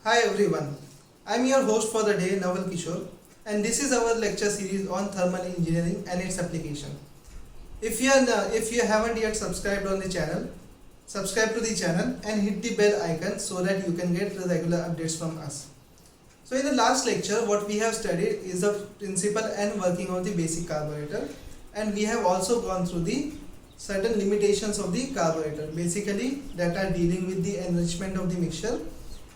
Hi everyone, I am your host for the day Naval Kishore, and this is our lecture series on thermal engineering and its application. If you haven't yet subscribed on the channel, subscribe to the channel and hit the bell icon so that you can get the regular updates from us. So in the last lecture, what we have studied is the principle and working of the basic carburetor, and we have also gone through the certain limitations of the carburetor, basically that are dealing with the enrichment of the mixture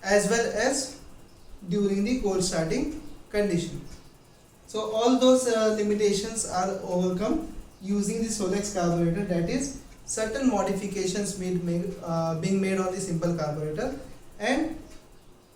as well as during the cold starting condition. So all those limitations are overcome using the Solex carburetor, that is certain modifications being made on the simple carburetor. And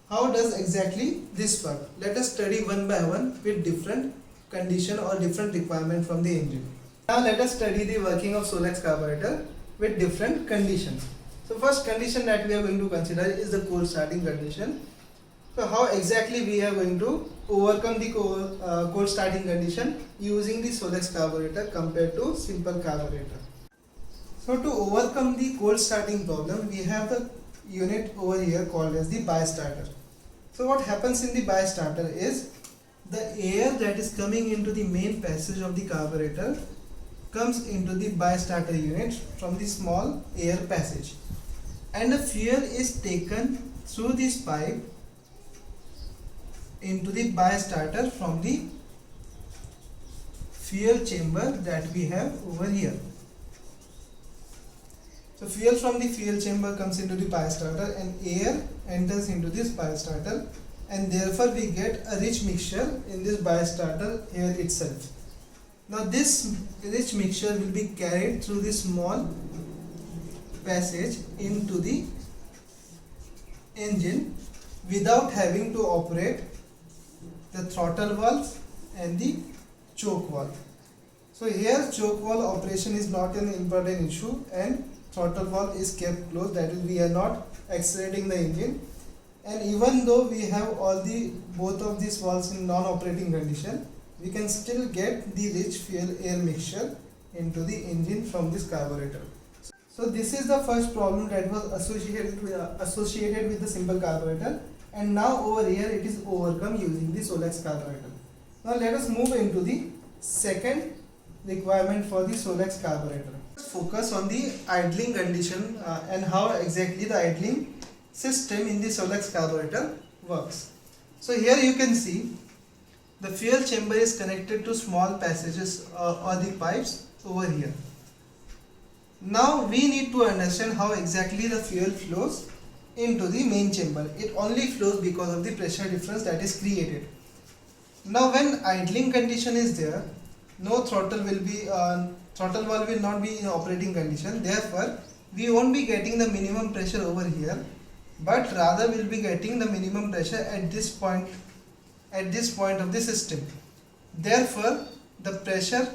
how does exactly this work? Let us study one by one with different condition or different requirement from the engine. Now let us study the working of Solex carburetor with different conditions. So first condition that we are going to consider is the cold starting condition. So how exactly we are going to overcome the cold starting condition using the Solex carburetor compared to simple carburetor. So to overcome the cold starting problem, we have the unit over here called as the bias starter. So what happens in the bias starter is the air that is coming into the main passage of the carburetor comes into the bias starter unit from the small air passage, and the fuel is taken through this pipe into the bias starter from the fuel chamber that we have over here. So fuel from the fuel chamber comes into the bias starter and air enters into this bias starter, and therefore we get a rich mixture in this bias starter here itself. Now this rich mixture will be carried through this small passage into the engine without having to operate the throttle valve and the choke valve. So here choke valve operation is not an important issue and throttle valve is kept closed, that is we are not accelerating the engine, and even though we have both of these valves in non-operating condition, we can still get the rich fuel air mixture into the engine from this carburetor. So this is the first problem that was associated with the simple carburetor, and now over here it is overcome using the Solex carburetor. Now let us move into the second requirement for the Solex carburetor. Let's focus on the idling condition and how exactly the idling system in the Solex carburetor works. So here you can see the fuel chamber is connected to small passages or the pipes over here. Now we need to understand how exactly the fuel flows into the main chamber. It only flows because of the pressure difference that is created. Now when idling condition is there, no throttle valve will not be in operating condition, therefore we won't be getting the minimum pressure over here, but rather we'll be getting the minimum pressure at this point of the system. Therefore the pressure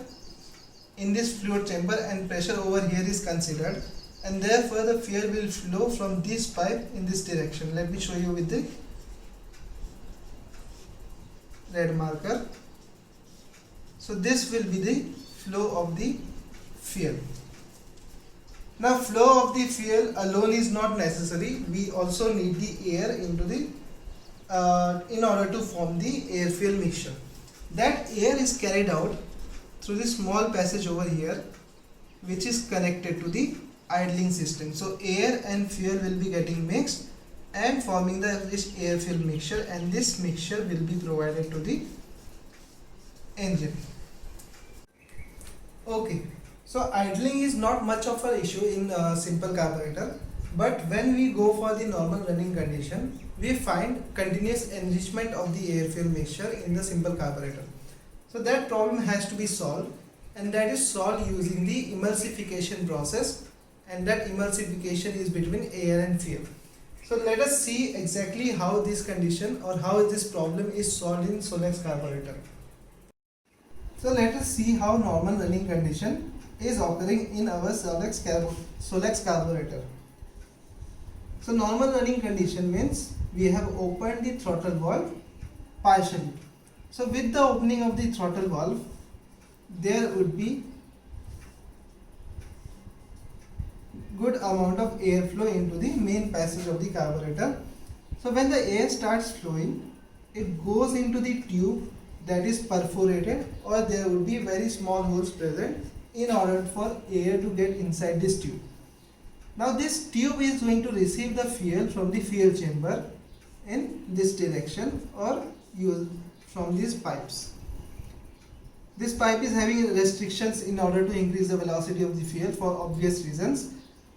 in this fluid chamber and pressure over here is considered, and therefore the fuel will flow from this pipe in this direction. Let me show you with the red marker. So this will be the flow of the fuel. Now flow of the fuel alone is not necessary, we also need the air into the in order to form the air fuel mixture. That air is carried out through the small passage over here, which is connected to the idling system. So air and fuel will be getting mixed and forming this air fuel mixture, and this mixture will be provided to the engine. Okay, so idling is not much of an issue in simple carburetor, but when we go for the normal running condition, we find continuous enrichment of the air fuel mixture in the simple carburetor. So that problem has to be solved, and that is solved using the emulsification process, and that emulsification is between air and fuel. So let us see exactly how this condition or how this problem is solved in Solex carburetor. So let us see how normal running condition is occurring in our Solex carburetor. So normal running condition means we have opened the throttle valve partially. So with the opening of the throttle valve, there would be good amount of airflow into the main passage of the carburetor. So when the air starts flowing, it goes into the tube that is perforated, or there would be very small holes present in order for air to get inside this tube. Now this tube is going to receive the fuel from the fuel chamber in this direction, or use from these pipes. This pipe is having restrictions in order to increase the velocity of the fuel for obvious reasons.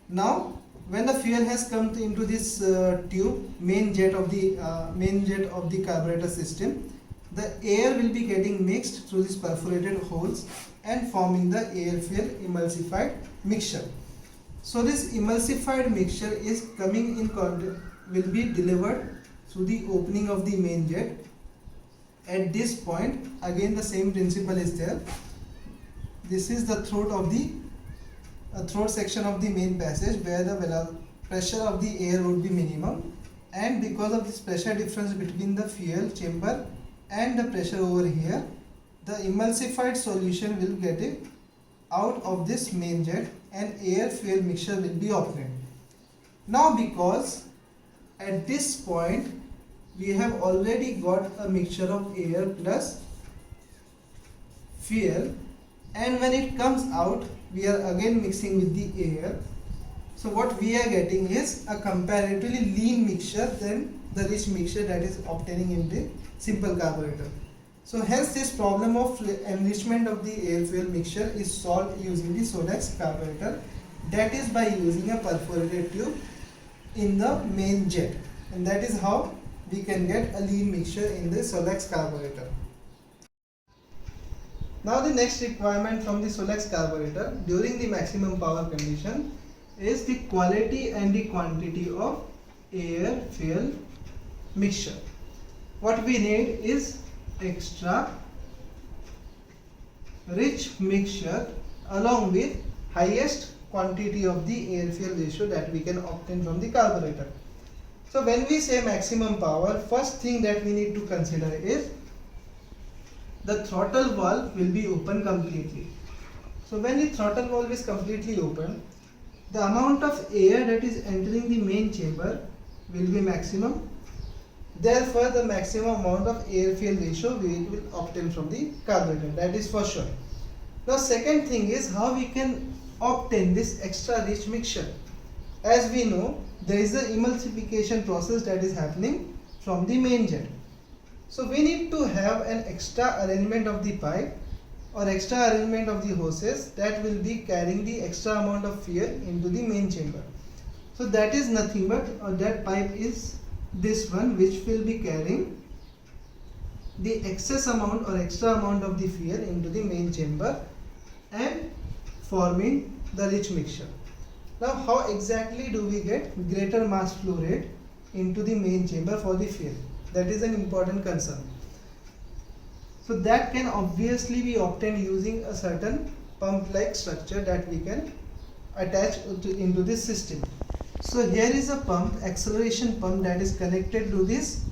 Now when the fuel has come into this tube, main jet of the carburetor system, the air will be getting mixed through these perforated holes and forming the air fuel emulsified mixture. So this emulsified mixture is coming in contact, will be delivered through the opening of the main jet. At this point, again the same principle is there. This is the throat of the throat section of the main passage, where the pressure of the air would be minimum, and because of this pressure difference between the fuel chamber and the pressure over here, the emulsified solution will get it out of this main jet and air fuel mixture will be obtained. Now because at this point we have already got a mixture of air plus fuel, and when it comes out we are again mixing with the air. So what we are getting is a comparatively lean mixture than the rich mixture that is obtaining in the simple carburetor. So hence this problem of enrichment of the air fuel mixture is solved using the Solex carburetor, that is by using a perforated tube in the main jet, and that is how we can get a lean mixture in the Solex carburetor. Now the next requirement from the Solex carburetor during the maximum power condition is the quality and the quantity of air fuel mixture. What we need is extra rich mixture along with highest quantity of the air fuel ratio that we can obtain from the carburetor. So when we say maximum power, first thing that we need to consider is the throttle valve will be open completely. So when the throttle valve is completely open, the amount of air that is entering the main chamber will be maximum. Therefore, the maximum amount of air fuel ratio we will obtain from the carburetor, that is for sure. Now second thing is how we can obtain this extra rich mixture. As we know, there is the emulsification process that is happening from the main jet. So we need to have an extra arrangement of the pipe or extra arrangement of the hoses that will be carrying the extra amount of fuel into the main chamber. So that is nothing but that pipe is this one, which will be carrying the excess amount or extra amount of the fuel into the main chamber and forming the rich mixture. Now how exactly do we get greater mass flow rate into the main chamber for the fuel? That is an important concern. So that can obviously be obtained using a certain pump like structure that we can attach into this system. So here is a pump, acceleration pump, that is connected to this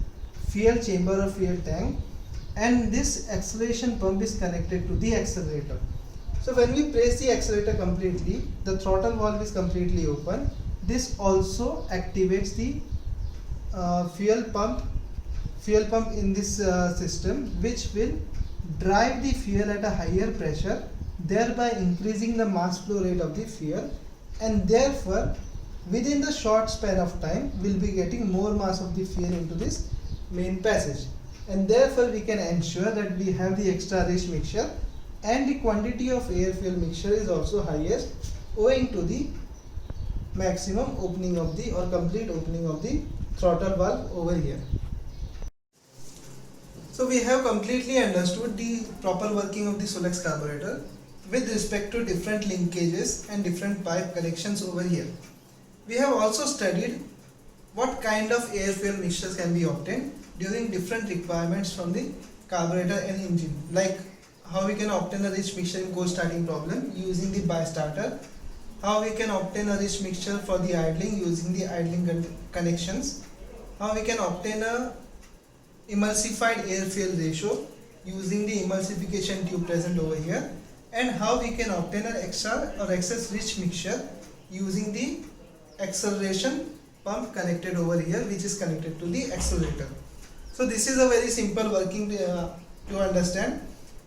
fuel chamber or fuel tank, and this acceleration pump is connected to the accelerator. So when we press the accelerator completely, the throttle valve is completely open. This also activates the fuel pump in this system, which will drive the fuel at a higher pressure, thereby increasing the mass flow rate of the fuel, and therefore within the short span of time we'll be getting more mass of the fuel into this main passage, and therefore we can ensure that we have the extra rich mixture, and the quantity of air fuel mixture is also highest owing to the maximum opening of the or complete opening of the throttle valve over here. So we have completely understood the proper working of the Solex carburetor with respect to different linkages and different pipe connections over here. We have also studied what kind of air fuel mixtures can be obtained during different requirements from the carburetor and engine, like how we can obtain a rich mixture in cold starting problem using the bi-starter, how we can obtain a rich mixture for the idling using the idling connections, how we can obtain a emulsified air fuel ratio using the emulsification tube present over here, and how we can obtain an extra or excess rich mixture using the acceleration pump connected over here, which is connected to the accelerator. So this is a very simple working to understand.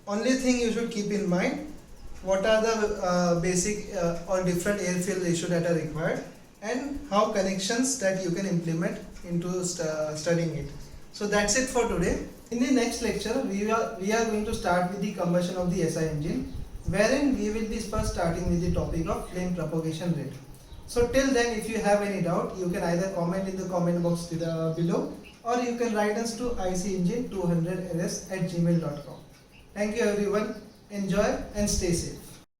Only thing you should keep in mind, what are the basic or different airfield ratio that are required, and how connections that you can implement into studying it. So that's it for today. In the next lecture, we are going to start with the combustion of the SI engine, wherein we will be first starting with the topic of flame propagation rate. So till then, if you have any doubt, you can either comment in the comment box below, or you can write us to icengine200ls@gmail.com. Thank you everyone. Enjoy and stay safe.